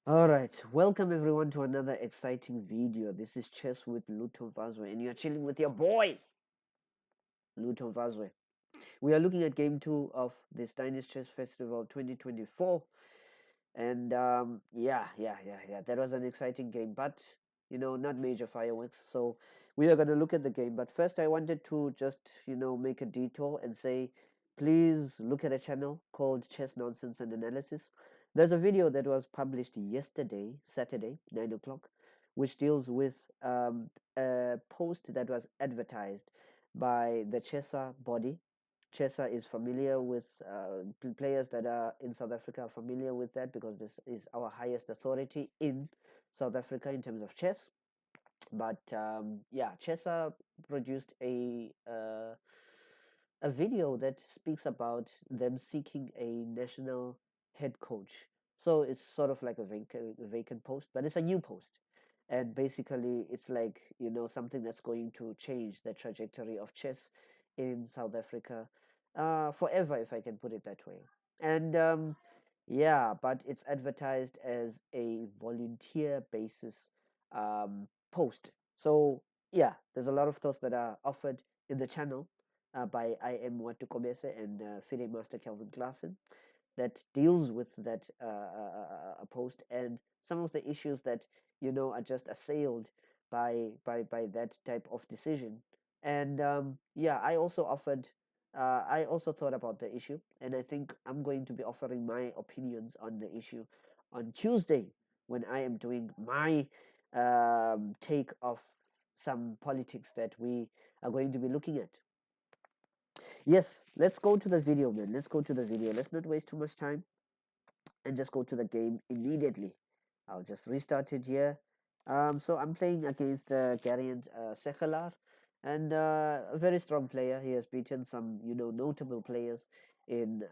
All right, welcome everyone to another exciting video. This is Chess with Luto Vazwe, and you're chilling with your boy, Luto Vazwe. We are looking at game two of the Steinitz Chess Festival 2024. And yeah, that was an exciting game, but not major fireworks. So we are going to look at the game. But first, I wanted to just, make a detour and say, please look at a channel called Chess Nonsense and Analysis. There's a video that was published yesterday, Saturday, 9 o'clock, which deals with a post that was advertised by the Chessa body. Chessa is familiar with players that are in South Africa are familiar with that because this is our highest authority in South Africa in terms of chess. But yeah, Chessa produced a video that speaks about them seeking a national head coach. So it's sort of like a vacant post, but it's a new post. And basically, it's like, something that's going to change the trajectory of chess in South Africa forever, if I can put it that way. And yeah, but it's advertised as a volunteer basis post. So yeah, there's a lot of thoughts that are offered in the channel by I Am Watukomese and FIDE Master Kelvin Klassen that deals with that post and some of the issues that are just assailed by that type of decision. And yeah, I also thought about the issue, and I think I'm going to be offering my opinions on the issue on Tuesday when I am doing my take of some politics that we are going to be looking at. Yes, let's go to the video, man. Let's go to the video. Let's not waste too much time and just go to the game immediately. I'll just restart it here. So I'm playing against Gariant Sekelar, and a very strong player. He has beaten some, notable players in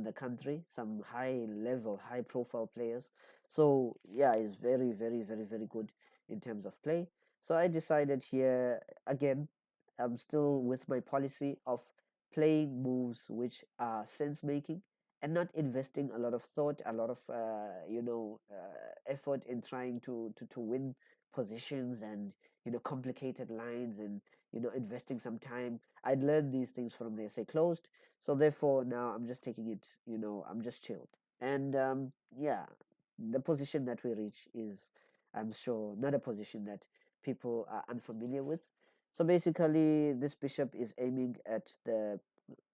the country, some high level, high profile players. So yeah, he's very, very, very, very good in terms of play. So I decided here again. I'm still with my policy of playing moves which are sense making and not investing a lot of thought, a lot of effort in trying to win positions and complicated lines and investing some time. I'd learned these things from the essay closed, so therefore now I'm just taking it. I'm just chilled, and yeah, the position that we reach is, I'm sure, not a position that people are unfamiliar with. So basically, this bishop is aiming at the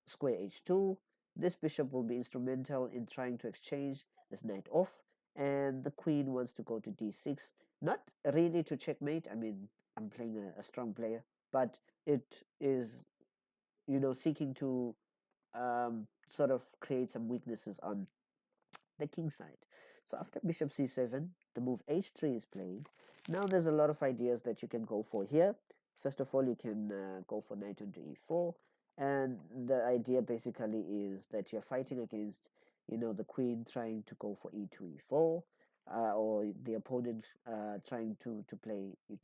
square h2. This bishop will be instrumental in trying to exchange this knight off, and the queen wants to go to d6. Not really to checkmate. I mean, I'm playing a strong player, but it is, seeking to sort of create some weaknesses on the king side. So after bishop c7, the move h3 is played. Now there's a lot of ideas that you can go for here. First of all, you can go for knight onto e4, and the idea basically is that you're fighting against, the queen trying to go for e2, e4, or the opponent trying to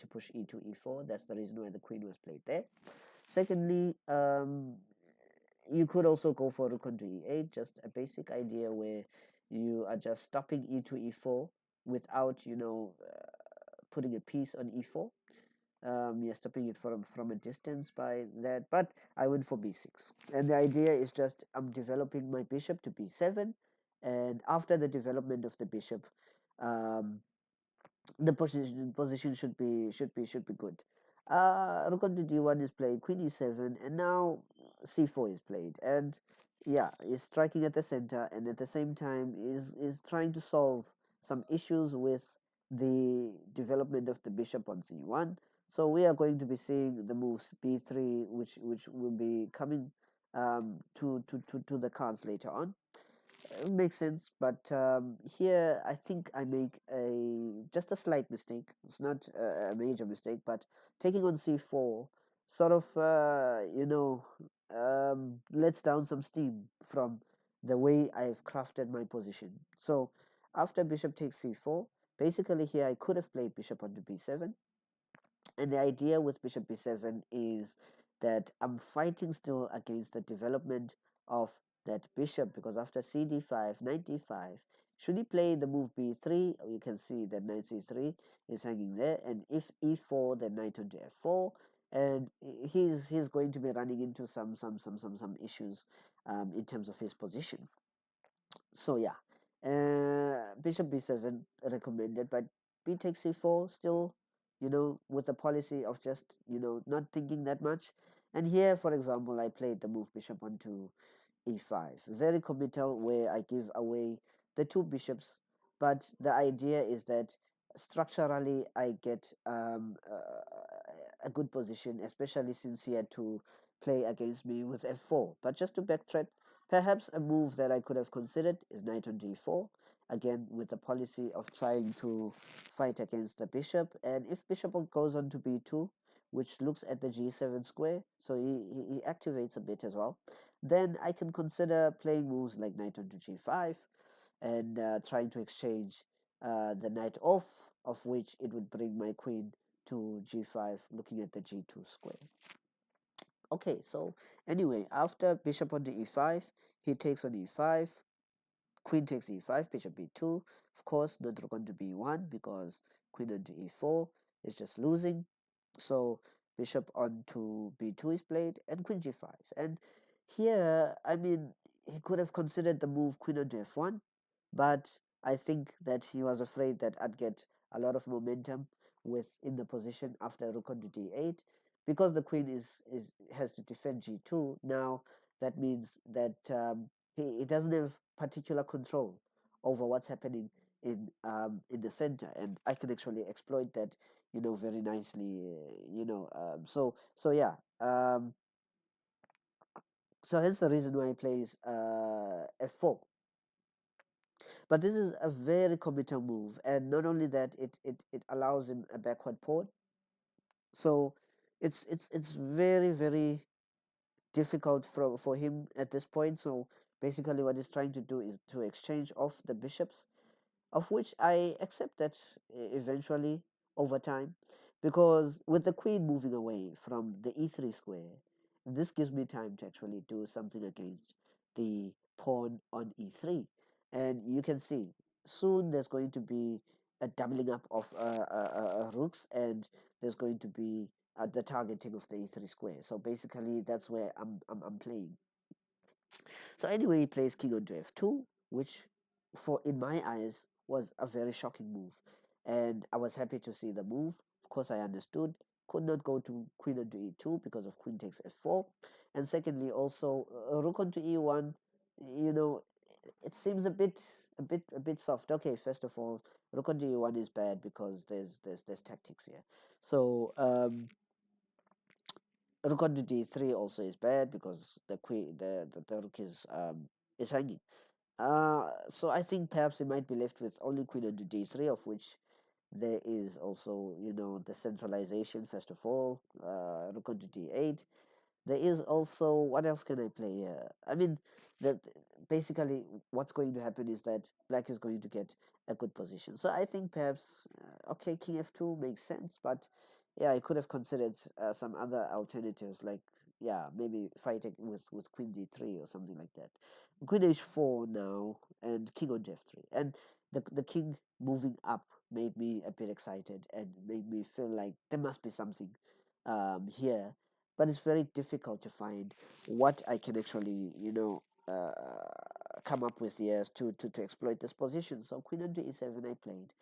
push e2, e4. That's the reason why the queen was played there. Secondly, you could also go for rook onto e8, just a basic idea where you are just stopping e2, e4 without, putting a piece on e4. You're stopping it from a distance by that, but I went for b6. And the idea is just I'm developing my bishop to b7, and after the development of the bishop, um, the position should be good. Rook onto d1 is played, queen e7, and now c4 is played, and yeah, is striking at the center, and at the same time is trying to solve some issues with the development of the bishop on c1. So we are going to be seeing the moves b3, which will be coming to the cards later on. Makes sense, but here I think I make just a slight mistake. It's not a major mistake, but taking on c4 sort of lets down some steam from the way I've crafted my position. So after bishop takes c4, basically here I could have played bishop onto b7, and the idea with bishop b7 is that I'm fighting still against the development of that bishop, because after cd5, knight d5, Should he play the move b3, you can see that knight c3 is hanging there, and if e4, then knight onto f4, and he's going to be running into some issues in terms of his position. So yeah, bishop b7 recommended, but b takes c4 still, with the policy of just not thinking that much. And here, for example, I played the move bishop onto e5, very committal, where I give away the two bishops, but the idea is that structurally I get a good position, especially since he had to play against me with f4. But just to backtrack, perhaps a move that I could have considered is knight on g4, again with the policy of trying to fight against the bishop. And if bishop goes on to b2, which looks at the g7 square, so he activates a bit as well, then I can consider playing moves like knight onto g5 and trying to exchange the knight off, of which it would bring my queen to g5, looking at the g2 square. Okay, so anyway, after bishop on the e5, he takes on e5, queen takes e5, bishop b2. Of course, not rook onto b1 because queen onto e4 is just losing. So bishop onto b2 is played and queen g5. And here, I mean, he could have considered the move queen onto f1, but I think that he was afraid that I'd get a lot of momentum within the position after rook onto d8, because the queen is has to defend g2. Now that means that he doesn't have particular control over what's happening in the center, and I can actually exploit that very nicely. So yeah. So hence the reason why he plays f4. But this is a very committal move, and not only that, it allows him a backward pawn. So it's very, very difficult for him at this point. So basically what he's trying to do is to exchange off the bishops, of which I accept that eventually over time, because with the queen moving away from the e3 square, this gives me time to actually do something against the pawn on e3. And you can see soon there's going to be a doubling up of rooks, and there's going to be the targeting of the e3 square. So basically that's where I'm playing. So anyway, he plays king onto f2, which, for in my eyes, was a very shocking move, and I was happy to see the move. Of course, I understood. Could not go to queen onto e2 because of queen takes f4, and secondly, also rook onto e1. You know, it seems a bit soft. Okay, first of all, rook onto e1 is bad because there's tactics here. So rook onto d3 also is bad because the rook is hanging. So I think perhaps it might be left with only queen onto d3, of which there is also, the centralization, first of all, rook onto d8. There is also, what else can I play here? I mean, that basically what's going to happen is that black is going to get a good position. So I think perhaps, okay, king f2 makes sense, but yeah, I could have considered some other alternatives, like, yeah, maybe fighting with queen d3 or something like that. Queen h4 now, and king on f3. And the king moving up made me a bit excited and made me feel like there must be something here, but it's very difficult to find what I can actually, come up with here to exploit this position. So queen onto e7 I played.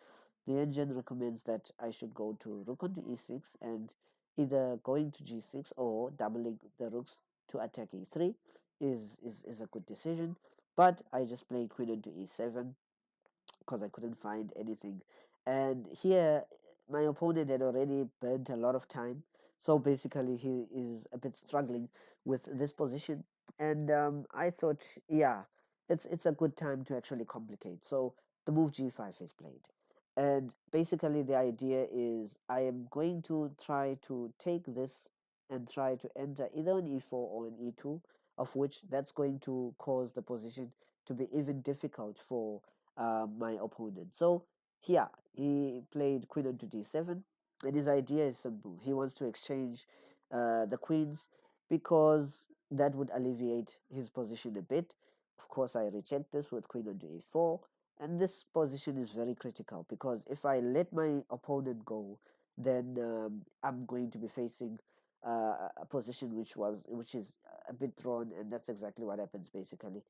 The engine recommends that I should go to rook onto e6 and either going to g6 or doubling the rooks to attack e3 is a good decision. But I just played queen onto e7 because I couldn't find anything. And here, my opponent had already burnt a lot of time. So basically, he is a bit struggling with this position. And I thought, yeah, it's a good time to actually complicate. So the move g5 is played. And basically, the idea is I am going to try to take this and try to enter either on e4 or on e2, of which that's going to cause the position to be even difficult for my opponent. So here he played queen onto d7, and his idea is simple. He wants to exchange the queens because that would alleviate his position a bit. Of course, I reject this with queen onto a4, And this position is very critical because if I let my opponent go, then I'm going to be facing a position which is a bit drawn, and that's exactly what happens basically.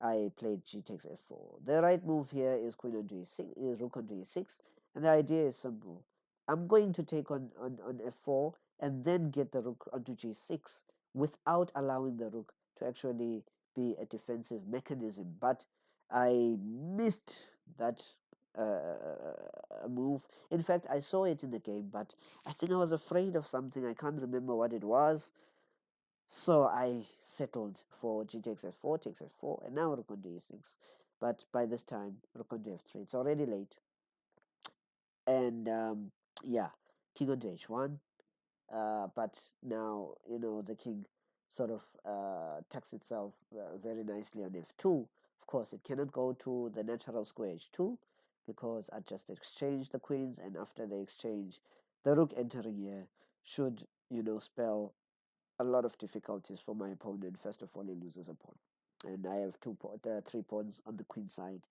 I played g takes f4. The right move here is queen onto e6, is rook onto e6, and the idea is simple. I'm going to take on f4 and then get the rook onto g6 without allowing the rook to actually be a defensive mechanism. But I missed that move. In fact, I saw it in the game, but I think I was afraid of something. I can't remember what it was. So I settled for g takes f4, takes f4, and now rook on d6. But by this time, rook on f3. It's already late. And yeah, king on h1. But now, the king sort of tucks itself very nicely on f2. Of course, it cannot go to the natural square h2 because I just exchanged the queens, and after the exchange, the rook entering here should, spell a lot of difficulties for my opponent. First of all, he loses a pawn, and I have 3 pawns on the queen side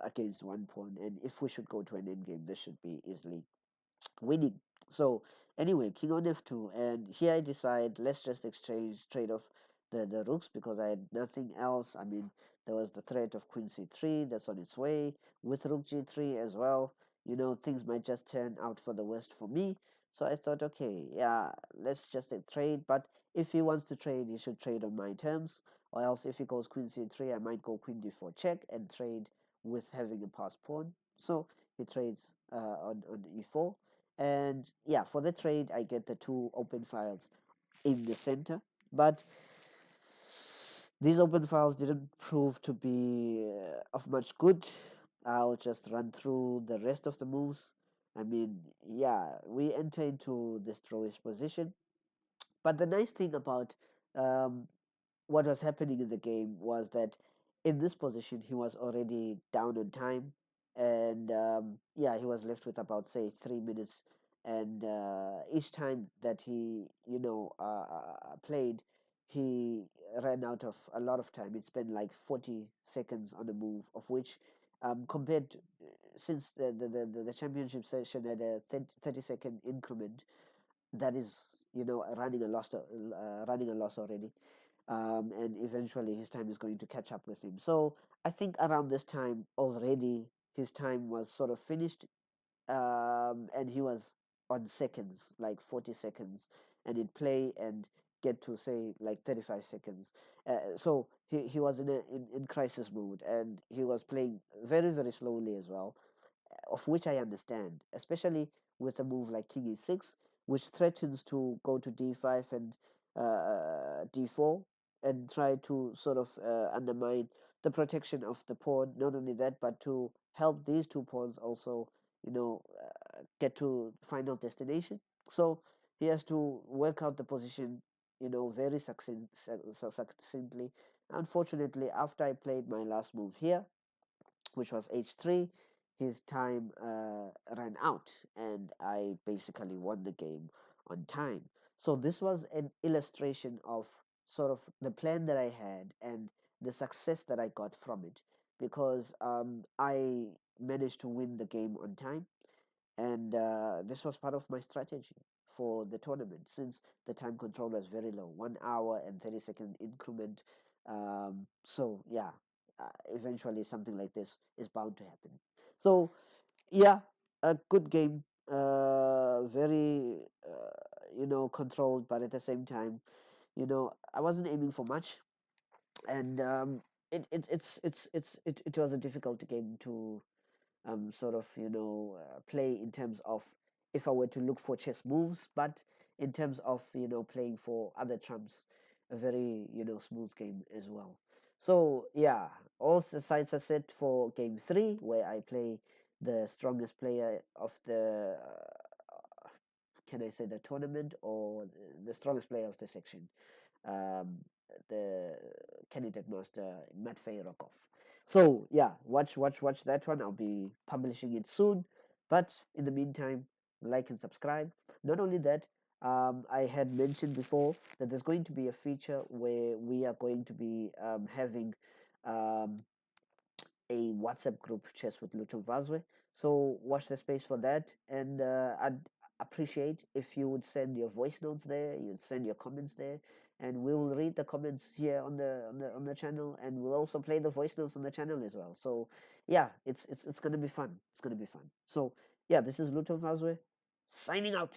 against 1 pawn. And if we should go to an endgame, this should be easily winning. So anyway, king on f2, and here I decide let's just exchange trade off the rooks because I had nothing else. I mean, there was the threat of queen c3 that's on its way with rook g3 as well. Things might just turn out for the worst for me. So I thought, okay, yeah, let's just trade. But if he wants to trade, he should trade on my terms. Or else, if he goes queen c3, I might go queen d4 check and trade with having a passed pawn. So he trades on e4, and yeah, for the trade, I get the two open files in the center. But these open files didn't prove to be of much good. I'll just run through the rest of the moves. I mean, yeah, we enter into this drawish position. But the nice thing about um, what was happening in the game was that in this position he was already down on time, and yeah, he was left with about say 3 minutes, and each time that he played, he ran out of a lot of time. It spent like 40 seconds on a move, of which compared to, since the championship session had a 30-second increment, that is running a loss already. And eventually his time is going to catch up with him. So I think around this time already his time was sort of finished, and he was on seconds, like 40 seconds, and he'd play and get to say like 35 seconds. So he was in crisis mode, and he was playing very, very slowly as well, of which I understand, especially with a move like king e6, which threatens to go to d5 and d4 and try to sort of undermine the protection of the pawn. Not only that, but to help these two pawns also, get to final destination. So he has to work out the position, very succinctly. Unfortunately, after I played my last move here, which was h3, his time ran out, and I basically won the game on time. So this was an illustration of sort of the plan that I had and the success that I got from it, because I managed to win the game on time, and this was part of my strategy for the tournament, since the time control was very low, 1 hour and 30-second increment. So yeah, eventually something like this is bound to happen. So yeah, a good game, very controlled, but at the same time, I wasn't aiming for much, and it was a difficult game to sort of play in terms of if I were to look for chess moves, but in terms of playing for other trumps, a very smooth game as well. So yeah, all the sides are set for game three, where I play the strongest player of the can I say the tournament, or the strongest player of the section, um, the candidate master Matvey Rokov. So yeah, watch that one. I'll be publishing it soon. But in the meantime, like and subscribe. Not only that, I had mentioned before that there's going to be a feature where we are going to be having um, a WhatsApp group, Chess with Lucho Vazwe. So watch the space for that, and I'd appreciate if you would send your voice notes there, you'd send your comments there, and we will read the comments here on the channel, and we'll also play the voice notes on the channel as well. So yeah, it's gonna be fun. It's gonna be fun. So yeah, this is Lucho Vazwe signing out.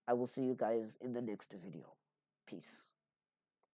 I will see you guys in the next video. Peace.